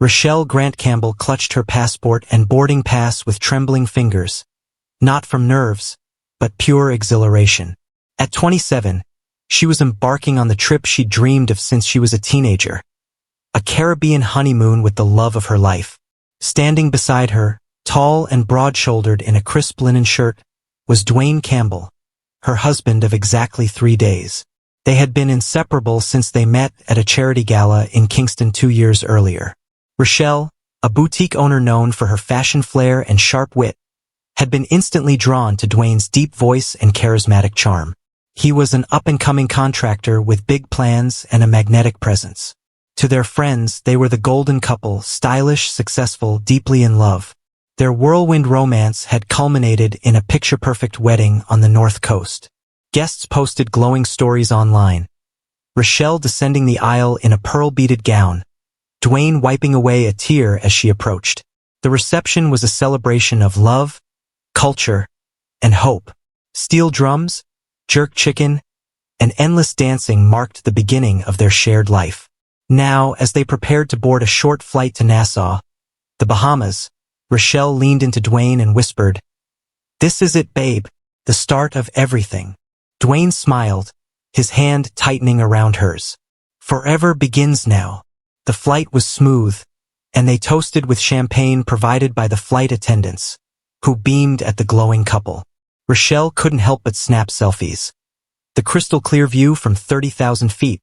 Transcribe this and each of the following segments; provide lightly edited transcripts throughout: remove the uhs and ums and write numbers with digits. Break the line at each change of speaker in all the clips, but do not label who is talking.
Rochelle Grant Campbell clutched her passport and boarding pass with trembling fingers, not from nerves, but pure exhilaration. At 27, she was embarking on the trip she dreamed of since she was a teenager. A Caribbean honeymoon with the love of her life. Standing beside her, tall and broad-shouldered in a crisp linen shirt, was Dwayne Campbell, her husband of exactly 3 days. They had been inseparable since they met at a charity gala in Kingston 2 years earlier. Rochelle, a boutique owner known for her fashion flair and sharp wit, had been instantly drawn to Dwayne's deep voice and charismatic charm. He was an up-and-coming contractor with big plans and a magnetic presence. To their friends, they were the golden couple, stylish, successful, deeply in love. Their whirlwind romance had culminated in a picture-perfect wedding on the North Coast. Guests posted glowing stories online. Rochelle descending the aisle in a pearl-beaded gown, Dwayne wiping away a tear as she approached. The reception was a celebration of love, culture, and hope. Steel drums, jerk chicken, and endless dancing marked the beginning of their shared life. Now, as they prepared to board a short flight to Nassau, the Bahamas, Rochelle leaned into Dwayne and whispered, "This is it, babe, the start of everything." Dwayne smiled, his hand tightening around hers. Forever begins now. The flight was smooth, and they toasted with champagne provided by the flight attendants, who beamed at the glowing couple. Rochelle couldn't help but snap selfies. The crystal-clear view from 30,000 feet,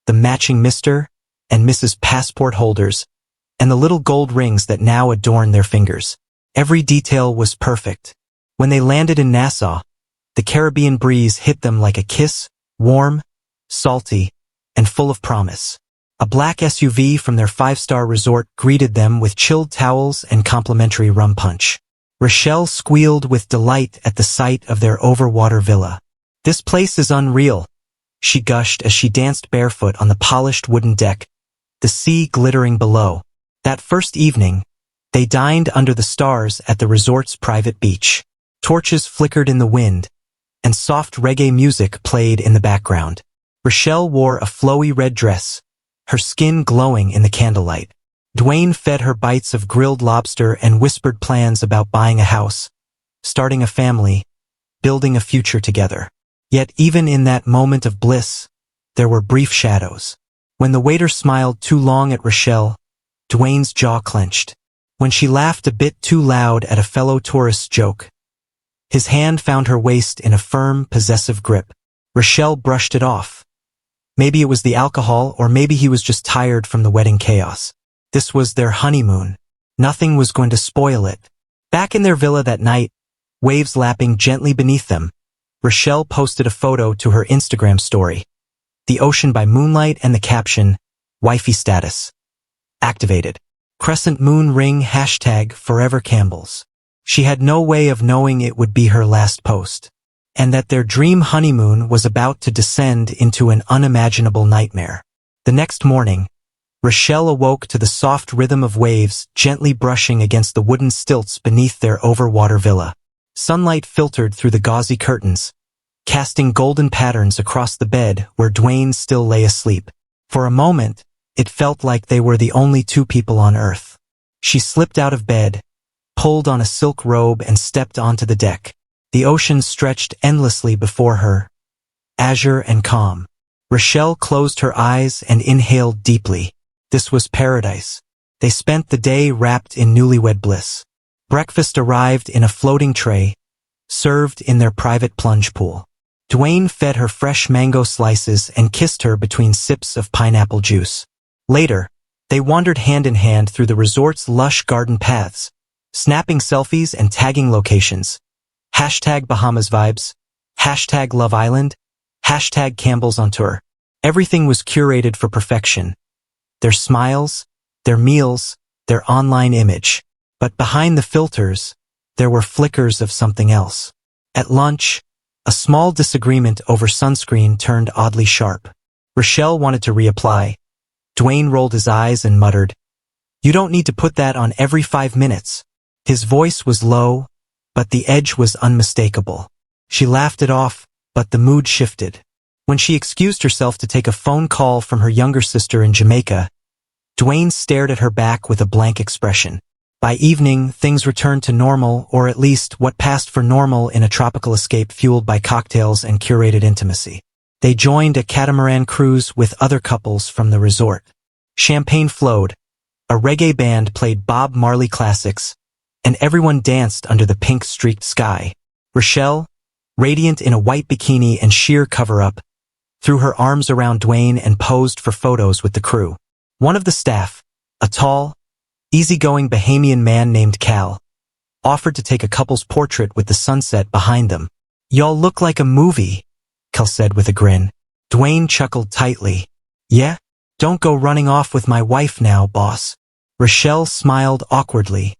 the matching Mr. and Mrs. passport holders, and the little gold rings that now adorn their fingers. Every detail was perfect. When they landed in Nassau, the Caribbean breeze hit them like a kiss, warm, salty, and full of promise. A black SUV from their 5-star resort greeted them with chilled towels and complimentary rum punch. Rochelle squealed with delight at the sight of their overwater villa. "This place is unreal," she gushed as she danced barefoot on the polished wooden deck, the sea glittering below. That first evening, they dined under the stars at the resort's private beach. Torches flickered in the wind, and soft reggae music played in the background. Rochelle wore a flowy red dress, her skin glowing in the candlelight. Dwayne fed her bites of grilled lobster and whispered plans about buying a house, starting a family, building a future together. Yet even in that moment of bliss, there were brief shadows. When the waiter smiled too long at Rochelle, Dwayne's jaw clenched. When she laughed a bit too loud at a fellow tourist's joke, his hand found her waist in a firm, possessive grip. Rochelle brushed it off. Maybe it was the alcohol, or maybe he was just tired from the wedding chaos. This was their honeymoon. Nothing was going to spoil it. Back in their villa that night, waves lapping gently beneath them, Rochelle posted a photo to her Instagram story. The ocean by moonlight and the caption, "Wifey status activated. Crescent moon ring #Forever Campbells." She had no way of knowing it would be her last post, and that their dream honeymoon was about to descend into an unimaginable nightmare. The next morning, Rochelle awoke to the soft rhythm of waves gently brushing against the wooden stilts beneath their overwater villa. Sunlight filtered through the gauzy curtains, casting golden patterns across the bed where Dwayne still lay asleep. For a moment, it felt like they were the only two people on Earth. She slipped out of bed, pulled on a silk robe and stepped onto the deck. The ocean stretched endlessly before her, azure and calm. Rochelle closed her eyes and inhaled deeply. This was paradise. They spent the day wrapped in newlywed bliss. Breakfast arrived in a floating tray, served in their private plunge pool. Dwayne fed her fresh mango slices and kissed her between sips of pineapple juice. Later, they wandered hand in hand through the resort's lush garden paths, snapping selfies and tagging locations. #Bahamas vibes, #Love Island, #Campbell's on tour. Everything was curated for perfection. Their smiles, their meals, their online image. But behind the filters, there were flickers of something else. At lunch, a small disagreement over sunscreen turned oddly sharp. Rochelle wanted to reapply. Dwayne rolled his eyes and muttered, "You don't need to put that on every 5 minutes." His voice was low, but the edge was unmistakable. She laughed it off, but the mood shifted. When she excused herself to take a phone call from her younger sister in Jamaica, Dwayne stared at her back with a blank expression. By evening, things returned to normal, or at least what passed for normal in a tropical escape fueled by cocktails and curated intimacy. They joined a catamaran cruise with other couples from the resort. Champagne flowed, a reggae band played Bob Marley classics, and everyone danced under the pink-streaked sky. Rochelle, radiant in a white bikini and sheer cover-up, threw her arms around Dwayne and posed for photos with the crew. One of the staff, a tall, easygoing Bahamian man named Cal, offered to take a couple's portrait with the sunset behind them. "Y'all look like a movie," Cal said with a grin. Dwayne chuckled tightly. "Yeah? Don't go running off with my wife now, boss." Rochelle smiled awkwardly,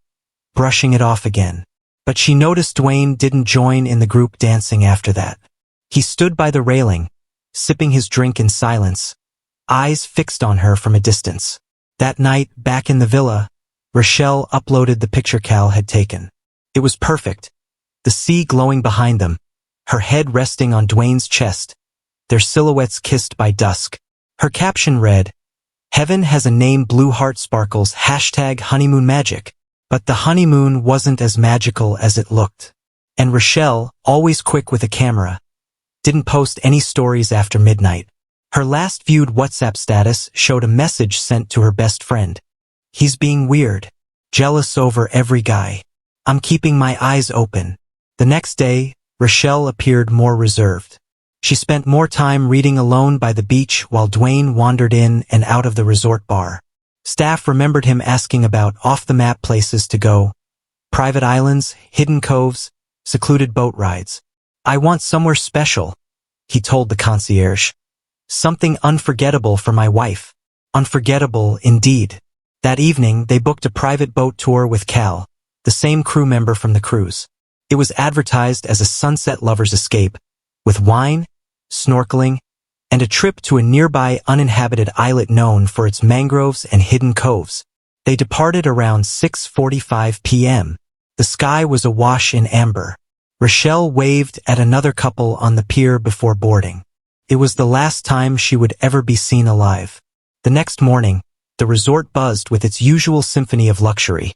brushing it off again. But she noticed Dwayne didn't join in the group dancing after that. He stood by the railing, sipping his drink in silence, eyes fixed on her from a distance. That night, back in the villa, Rochelle uploaded the picture Cal had taken. It was perfect, the sea glowing behind them, her head resting on Dwayne's chest, their silhouettes kissed by dusk. Her caption read, "Heaven has a name, blue heart sparkles, #honeymoon magic." But the honeymoon wasn't as magical as it looked. And Rochelle, always quick with a camera, didn't post any stories after midnight. Her last viewed WhatsApp status showed a message sent to her best friend. "He's being weird. Jealous over every guy. I'm keeping my eyes open." The next day, Rochelle appeared more reserved. She spent more time reading alone by the beach while Dwayne wandered in and out of the resort bar. Staff remembered him asking about off-the-map places to go, private islands, hidden coves, secluded boat rides. "I want somewhere special," he told the concierge. "Something unforgettable for my wife." Unforgettable indeed. That evening, they booked a private boat tour with Cal, the same crew member from the cruise. It was advertised as a sunset lover's escape, with wine, snorkeling, and a trip to a nearby uninhabited islet known for its mangroves and hidden coves. They departed around 6:45 p.m. The sky was awash in amber. Rochelle waved at another couple on the pier before boarding. It was the last time she would ever be seen alive. The next morning, the resort buzzed with its usual symphony of luxury.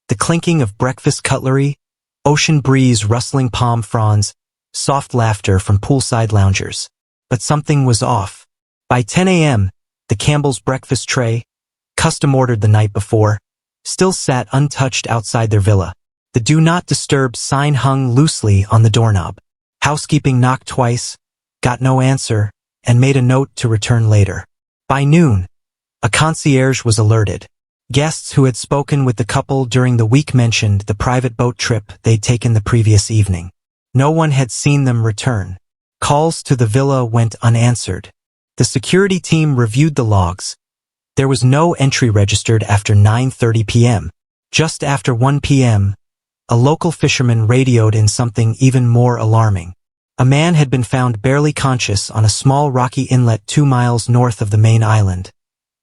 The clinking of breakfast cutlery, ocean breeze rustling palm fronds, soft laughter from poolside loungers. But something was off. By 10 a.m., the Campbell's breakfast tray, custom ordered the night before, still sat untouched outside their villa. The "Do Not Disturb" sign hung loosely on the doorknob. Housekeeping knocked twice, got no answer, and made a note to return later. By noon, a concierge was alerted. Guests who had spoken with the couple during the week mentioned the private boat trip they'd taken the previous evening. No one had seen them return. Calls to the villa went unanswered. The security team reviewed the logs. There was no entry registered after 9:30 p.m. Just after 1 p.m., a local fisherman radioed in something even more alarming. A man had been found barely conscious on a small rocky inlet 2 miles north of the main island,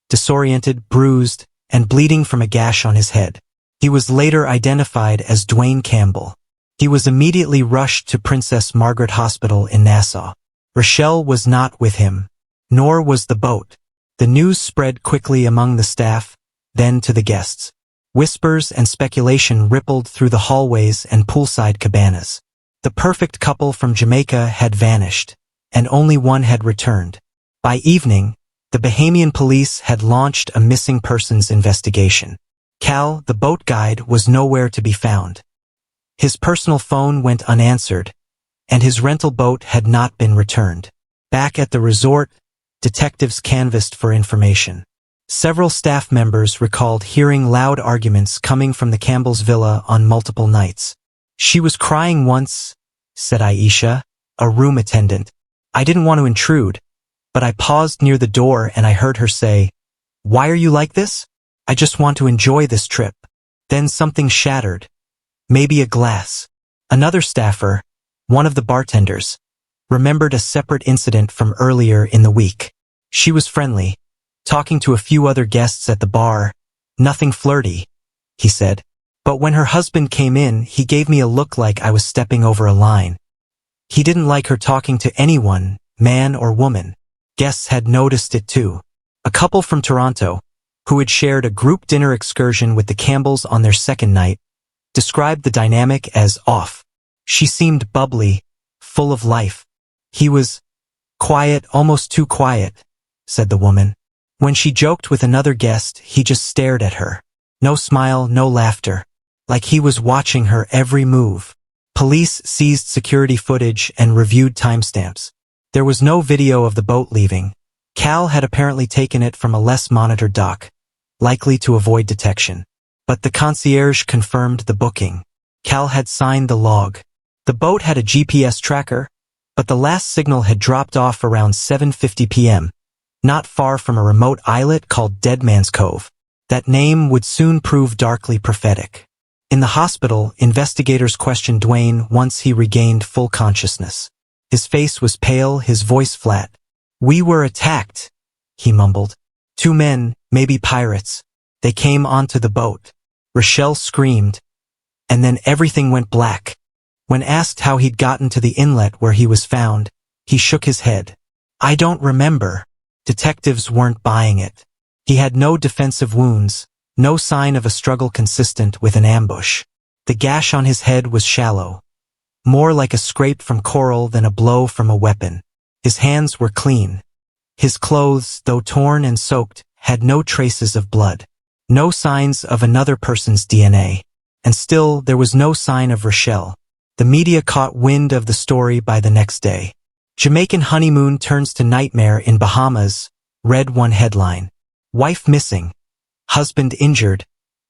disoriented, bruised, and bleeding from a gash on his head. He was later identified as Dwayne Campbell. He was immediately rushed to Princess Margaret Hospital in Nassau. Rochelle was not with him, nor was the boat. The news spread quickly among the staff, then to the guests. Whispers and speculation rippled through the hallways and poolside cabanas. The perfect couple from Jamaica had vanished, and only one had returned. By evening, the Bahamian police had launched a missing persons investigation. Cal, the boat guide, was nowhere to be found. His personal phone went unanswered, and his rental boat had not been returned. Back at the resort, detectives canvassed for information. Several staff members recalled hearing loud arguments coming from the Campbell's villa on multiple nights. "She was crying once," said Aisha, a room attendant. "I didn't want to intrude, but I paused near the door and I heard her say, 'Why are you like this? I just want to enjoy this trip.' Then something shattered. Maybe a glass." Another staffer, one of the bartenders, remembered a separate incident from earlier in the week. She was friendly, talking to a few other guests at the bar. "Nothing flirty," he said. "But when her husband came in, he gave me a look like I was stepping over a line. He didn't like her talking to anyone, man or woman." Guests had noticed it too. A couple from Toronto, who had shared a group dinner excursion with the Campbells on their second night, described the dynamic as off. She seemed bubbly, full of life. He was quiet, almost too quiet, said the woman. When she joked with another guest, he just stared at her. No smile, no laughter. Like he was watching her every move. Police seized security footage and reviewed timestamps. There was no video of the boat leaving. Cal had apparently taken it from a less monitored dock, likely to avoid detection. But the concierge confirmed the booking. Cal had signed the log. The boat had a GPS tracker, but the last signal had dropped off around 7:50 p.m., not far from a remote islet called Dead Man's Cove. That name would soon prove darkly prophetic. In the hospital, investigators questioned Dwayne once he regained full consciousness. His face was pale, his voice flat. "We were attacked," he mumbled. "Two men, maybe pirates. They came onto the boat." Rochelle screamed, and then everything went black. When asked how he'd gotten to the inlet where he was found, he shook his head. "I don't remember." Detectives weren't buying it. He had no defensive wounds, no sign of a struggle consistent with an ambush. The gash on his head was shallow, more like a scrape from coral than a blow from a weapon. His hands were clean. His clothes, though torn and soaked, had no traces of blood. No signs of another person's DNA. And still, there was no sign of Rochelle. The media caught wind of the story by the next day. "Jamaican honeymoon turns to nightmare in Bahamas," read one headline. "Wife missing. Husband injured.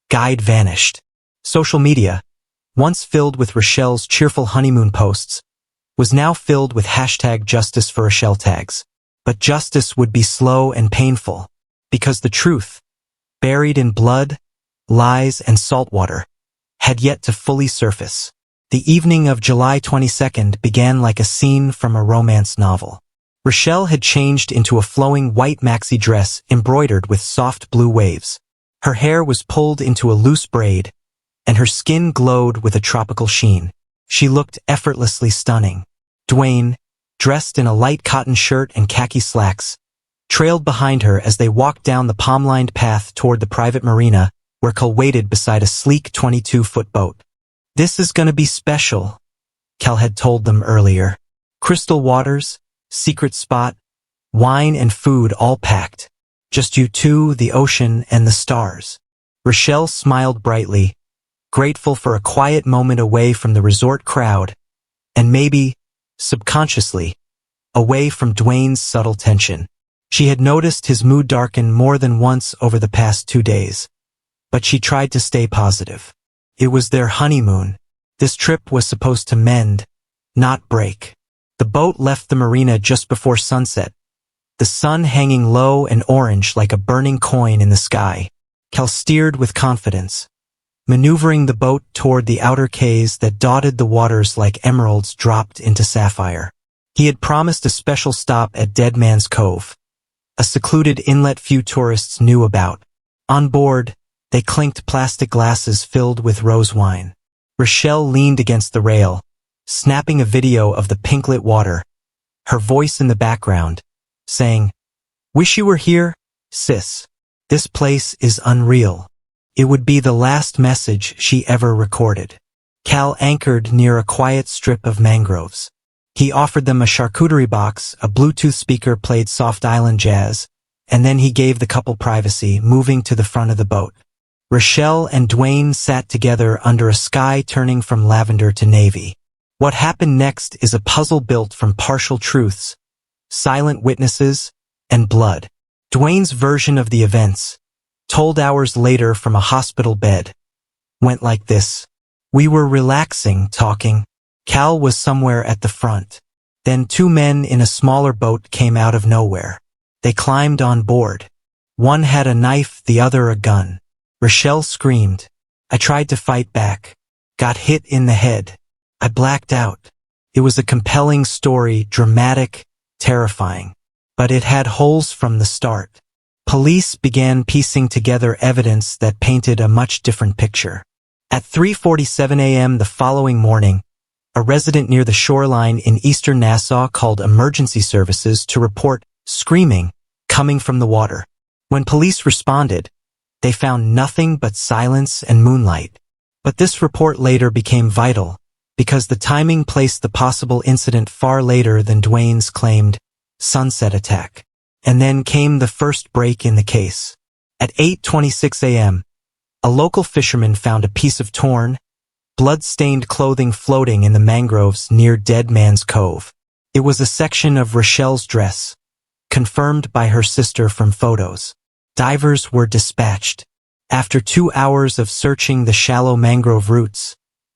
Guide vanished." Social media, once filled with Rochelle's cheerful honeymoon posts, was now filled with #JusticeForRochelle tags. But justice would be slow and painful, because the truth, buried in blood, lies, and saltwater, had yet to fully surface. The evening of July 22nd began like a scene from a romance novel. Rochelle had changed into a flowing white maxi dress embroidered with soft blue waves. Her hair was pulled into a loose braid, and her skin glowed with a tropical sheen. She looked effortlessly stunning. Dwayne, dressed in a light cotton shirt and khaki slacks, trailed behind her as they walked down the palm-lined path toward the private marina where Cal waited beside a sleek 22-foot boat. "This is gonna be special," Cal had told them earlier. Crystal waters, secret spot, wine and food all packed. Just you two, the ocean, and the stars. Rochelle smiled brightly, grateful for a quiet moment away from the resort crowd, and maybe, subconsciously, away from Dwayne's subtle tension. She had noticed his mood darken more than once over the past 2 days, but she tried to stay positive. It was their honeymoon. This trip was supposed to mend, not break. The boat left the marina just before sunset, the sun hanging low and orange like a burning coin in the sky. Cal steered with confidence, maneuvering the boat toward the outer cays that dotted the waters like emeralds dropped into sapphire. He had promised a special stop at Dead Man's Cove, a secluded inlet few tourists knew about. On board, they clinked plastic glasses filled with rose wine. Rochelle leaned against the rail, snapping a video of the pink-lit water, her voice in the background, saying, "Wish you were here, sis. This place is unreal." It would be the last message she ever recorded. Cal anchored near a quiet strip of mangroves. He offered them a charcuterie box, a Bluetooth speaker played soft island jazz, and then he gave the couple privacy, moving to the front of the boat. Rochelle and Dwayne sat together under a sky turning from lavender to navy. What happened next is a puzzle built from partial truths, silent witnesses, and blood. Dwayne's version of the events, told hours later from a hospital bed, went like this. "We were relaxing, talking. Cal was somewhere at the front. Then two men in a smaller boat came out of nowhere. They climbed on board. One had a knife, the other a gun. Rochelle screamed. I tried to fight back. Got hit in the head. I blacked out." It was a compelling story, dramatic, terrifying. But it had holes from the start. Police began piecing together evidence that painted a much different picture. At 3:47 a.m. the following morning, a resident near the shoreline in eastern Nassau called emergency services to report screaming coming from the water. When police responded, They found nothing but silence and moonlight. But this report later became vital, because the timing placed the possible incident far later than Duane's claimed sunset attack. And then came the first break in the case. At 8:26 a.m., a local fisherman found a piece of torn, blood-stained clothing floating in the mangroves near Dead Man's Cove. It was a section of Rochelle's dress, confirmed by her sister from photos. Divers were dispatched. After 2 hours of searching the shallow mangrove roots,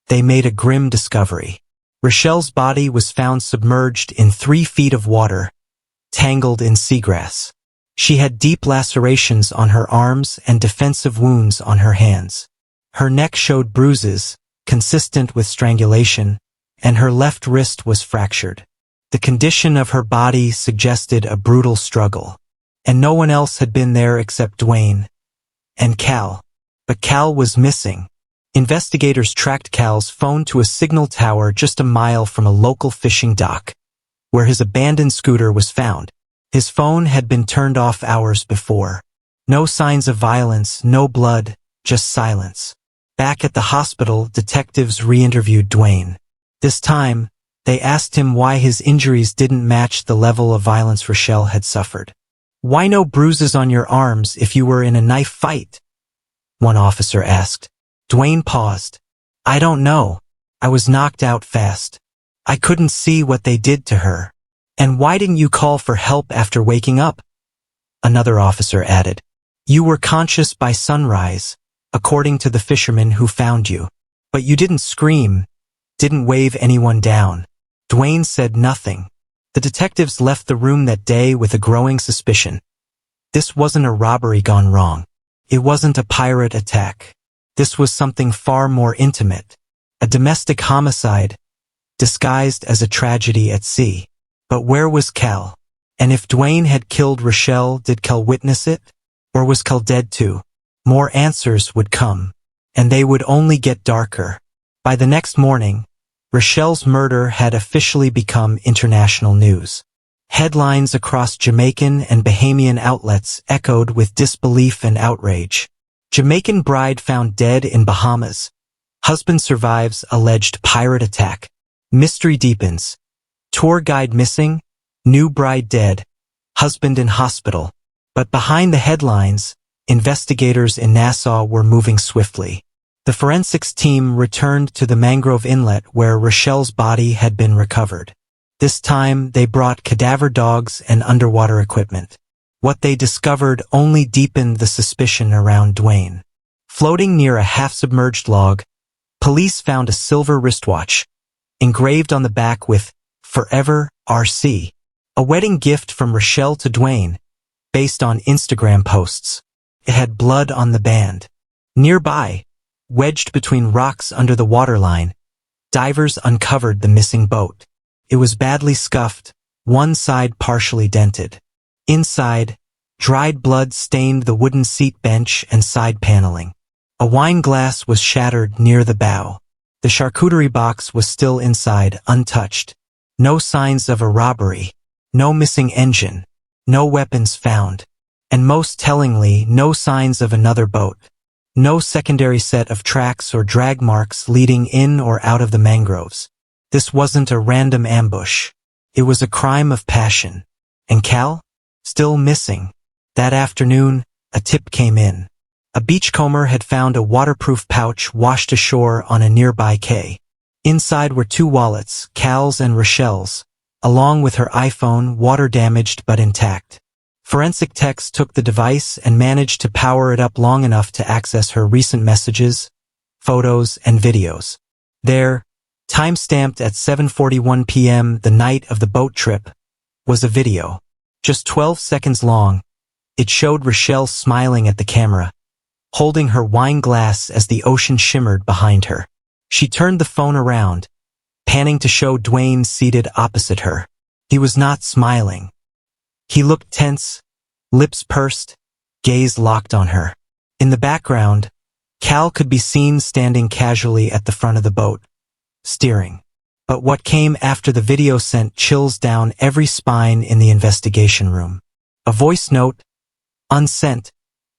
they made a grim discovery. Rochelle's body was found submerged in 3 feet of water, tangled in seagrass. She had deep lacerations on her arms and defensive wounds on her hands. Her neck showed bruises, consistent with strangulation, and her left wrist was fractured. The condition of her body suggested a brutal struggle. And no one else had been there except Duane and Cal. But Cal was missing. Investigators tracked Cal's phone to a signal tower just a mile from a local fishing dock, where his abandoned scooter was found. His phone had been turned off hours before. No signs of violence, no blood, just silence. Back at the hospital, detectives re-interviewed Duane. This time, they asked him why his injuries didn't match the level of violence Rochelle had suffered. "Why no bruises on your arms if you were in a knife fight?" one officer asked. Duane paused. "I don't know. I was knocked out fast. I couldn't see what they did to her." "And why didn't you call for help after waking up?" another officer added. "You were conscious by sunrise, according to the fisherman who found you. But you didn't scream, didn't wave anyone down." Duane said nothing. The detectives left the room that day with a growing suspicion. This wasn't a robbery gone wrong. It wasn't a pirate attack. This was something far more intimate. A domestic homicide, disguised as a tragedy at sea. But where was Cal? And if Duane had killed Rochelle, did Cal witness it? Or was Cal dead too? More answers would come. And they would only get darker. By the next morning, Rochelle's murder had officially become international news. Headlines across Jamaican and Bahamian outlets echoed with disbelief and outrage. Jamaican bride found dead in Bahamas. Husband survives alleged pirate attack. Mystery deepens. Tour guide missing. New bride dead. Husband in hospital. But behind the headlines, investigators in Nassau were moving swiftly. The forensics team returned to the mangrove inlet where Rochelle's body had been recovered. This time, they brought cadaver dogs and underwater equipment. What they discovered only deepened the suspicion around Duane. Floating near a half-submerged log, police found a silver wristwatch, engraved on the back with "Forever, RC", a wedding gift from Rochelle to Duane, based on Instagram posts. It had blood on the band. Nearby, wedged between rocks under the waterline, divers uncovered the missing boat. It was badly scuffed, one side partially dented. Inside, dried blood stained the wooden seat bench and side paneling. A wine glass was shattered near the bow. The charcuterie box was still inside, untouched. No signs of a robbery. No missing engine. No weapons found. And most tellingly, no signs of another boat. No secondary set of tracks or drag marks leading in or out of the mangroves. This wasn't a random ambush. It was a crime of passion. And Cal? Still missing. That afternoon, a tip came in. A beachcomber had found a waterproof pouch washed ashore on a nearby quay. Inside were 2 wallets, Cal's and Rochelle's, along with her iPhone, water-damaged but intact. Forensic techs took the device and managed to power it up long enough to access her recent messages, photos, and videos. There, time-stamped at 7:41 p.m. the night of the boat trip, was a video. Just 12 seconds long, it showed Rochelle smiling at the camera, holding her wine glass as the ocean shimmered behind her. She turned the phone around, panning to show Duane seated opposite her. He was not smiling. He looked tense, lips pursed, gaze locked on her. In the background, Cal could be seen standing casually at the front of the boat, steering. But what came after the video sent chills down every spine in the investigation room. A voice note, unsent,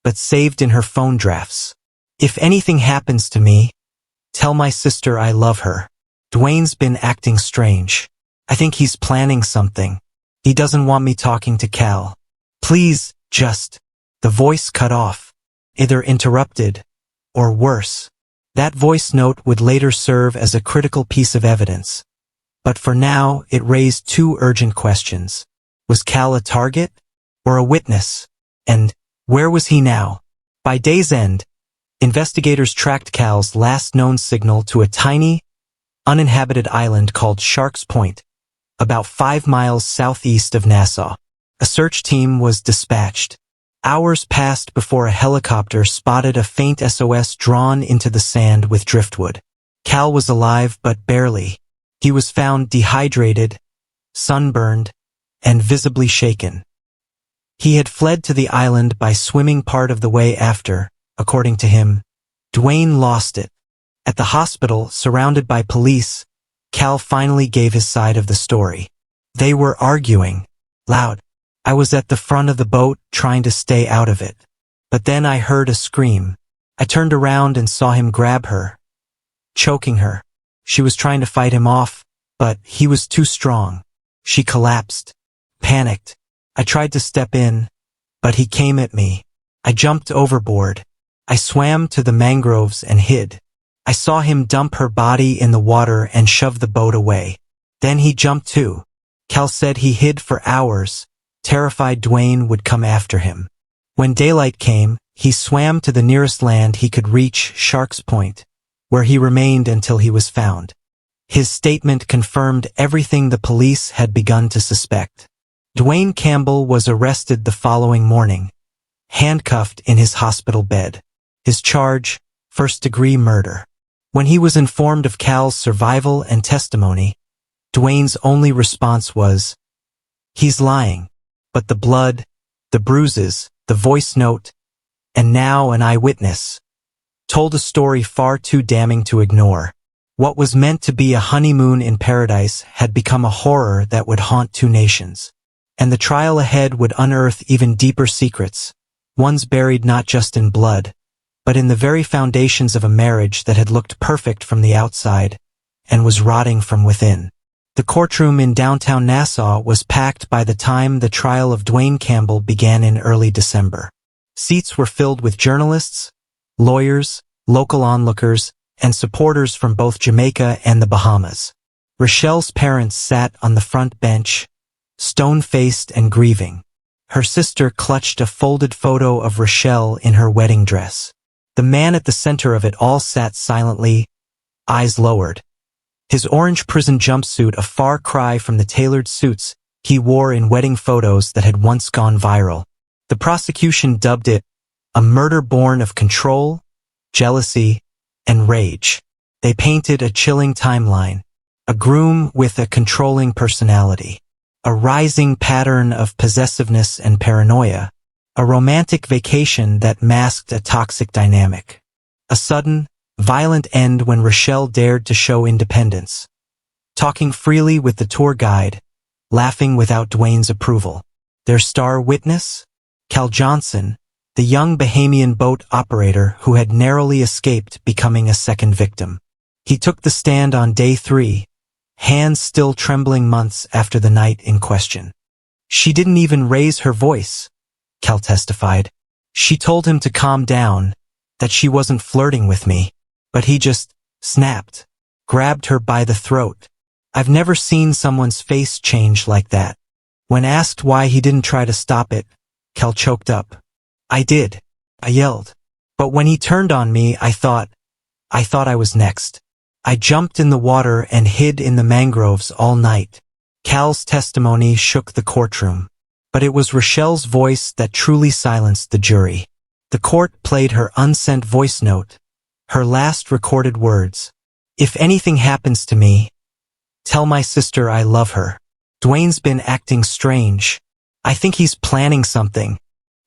but saved in her phone drafts. If anything happens to me, tell my sister I love her. Dwayne's been acting strange. I think he's planning something. He doesn't want me talking to Cal. Please, just. The voice cut off, either interrupted, or worse. That voice note would later serve as a critical piece of evidence. But for now, it raised two urgent questions. Was Cal a target, or a witness? And where was he now? By day's end, investigators tracked Cal's last known signal to a tiny, uninhabited island called Shark's Point, about 5 miles southeast of Nassau. A search team was dispatched. Hours passed before a helicopter spotted a faint SOS drawn into the sand with driftwood. Cal was alive, but barely. He was found dehydrated, sunburned, and visibly shaken. He had fled to the island by swimming part of the way after, according to him. Dwayne lost it. At the hospital, surrounded by police, Cal finally gave his side of the story. They were arguing, loud. I was at the front of the boat, trying to stay out of it. But then I heard a scream. I turned around and saw him grab her, choking her. She was trying to fight him off, but he was too strong. She collapsed, panicked. I tried to step in, but he came at me. I jumped overboard. I swam to the mangroves and hid. I saw him dump her body in the water and shove the boat away. Then he jumped too. Cal said he hid for hours, terrified Dwayne would come after him. When daylight came, he swam to the nearest land he could reach, Shark's Point, where he remained until he was found. His statement confirmed everything the police had begun to suspect. Dwayne Campbell was arrested the following morning, handcuffed in his hospital bed. His charge, first-degree murder. When he was informed of Cal's survival and testimony, Dwayne's only response was, "He's lying." But the blood, the bruises, the voice note, and now an eyewitness, told a story far too damning to ignore. What was meant to be a honeymoon in paradise had become a horror that would haunt two nations. And the trial ahead would unearth even deeper secrets, ones buried not just in blood, but in the very foundations of a marriage that had looked perfect from the outside and was rotting from within. The courtroom in downtown Nassau was packed by the time the trial of Dwayne Campbell began in early December. Seats were filled with journalists, lawyers, local onlookers, and supporters from both Jamaica and the Bahamas. Rochelle's parents sat on the front bench, stone-faced and grieving. Her sister clutched a folded photo of Rochelle in her wedding dress. The man at the center of it all sat silently, eyes lowered. His orange prison jumpsuit a far cry from the tailored suits he wore in wedding photos that had once gone viral. The prosecution dubbed it a murder born of control, jealousy, and rage. They painted a chilling timeline, a groom with a controlling personality, a rising pattern of possessiveness and paranoia, a romantic vacation that masked a toxic dynamic. A sudden, violent end when Rochelle dared to show independence, talking freely with the tour guide, laughing without Dwayne's approval. Their star witness? Cal Johnson, the young Bahamian boat operator who had narrowly escaped becoming a second victim. He took the stand on day 3, hands still trembling months after the night in question. She didn't even raise her voice, Cal testified. She told him to calm down, that she wasn't flirting with me, but he just snapped, grabbed her by the throat. I've never seen someone's face change like that. When asked why he didn't try to stop it, Cal choked up. I did. I yelled. But when he turned on me, I thought I was next. I jumped in the water and hid in the mangroves all night. Cal's testimony shook the courtroom. But it was Rochelle's voice that truly silenced the jury. The court played her unsent voice note, her last recorded words. If anything happens to me, tell my sister I love her. Dwayne's been acting strange. I think he's planning something.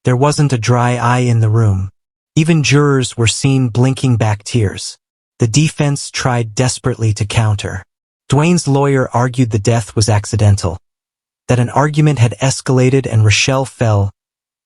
There wasn't a dry eye in the room. Even jurors were seen blinking back tears. The defense tried desperately to counter. Dwayne's lawyer argued the death was accidental, that an argument had escalated and Rochelle fell,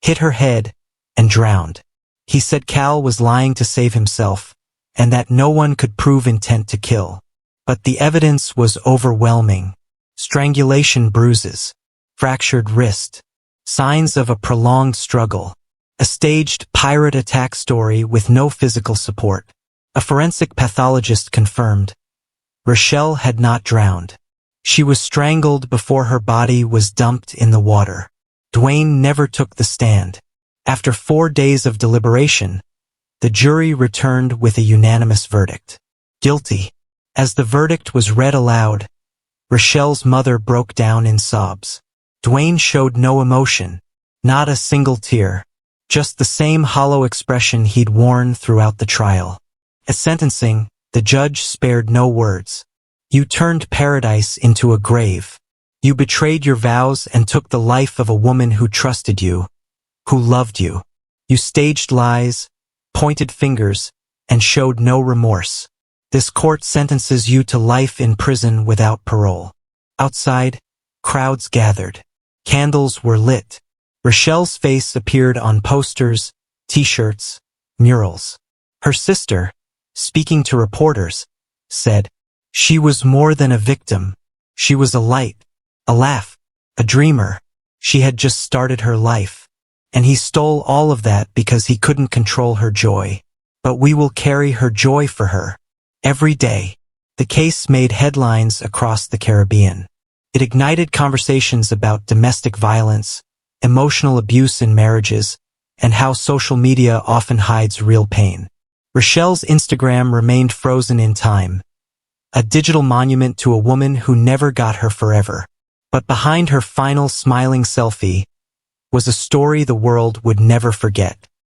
hit her head, and drowned. He said Cal was lying to save himself, and that no one could prove intent to kill. But the evidence was overwhelming. Strangulation bruises, fractured wrist, signs of a prolonged struggle, a staged pirate attack story with no physical support. A forensic pathologist confirmed Rochelle had not drowned. She was strangled before her body was dumped in the water. Dwayne never took the stand. After 4 days of deliberation, the jury returned with a unanimous verdict. Guilty. As the verdict was read aloud, Rochelle's mother broke down in sobs. Dwayne showed no emotion, not a single tear, just the same hollow expression he'd worn throughout the trial. At sentencing, the judge spared no words. You turned paradise into a grave. You betrayed your vows and took the life of a woman who trusted you, who loved you. You staged lies, pointed fingers, and showed no remorse. This court sentences you to life in prison without parole. Outside, crowds gathered. Candles were lit. Rochelle's face appeared on posters, t-shirts, murals. Her sister, speaking to reporters, said, "She was more than a victim. She was a light, a laugh, a dreamer. She had just started her life. And he stole all of that because he couldn't control her joy. But we will carry her joy for her. Every day." The case made headlines across the Caribbean. It ignited conversations about domestic violence, emotional abuse in marriages, and how social media often hides real pain. Rochelle's Instagram remained frozen in time, a digital monument to a woman who never got her forever. But behind her final smiling selfie was a story the world would never forget.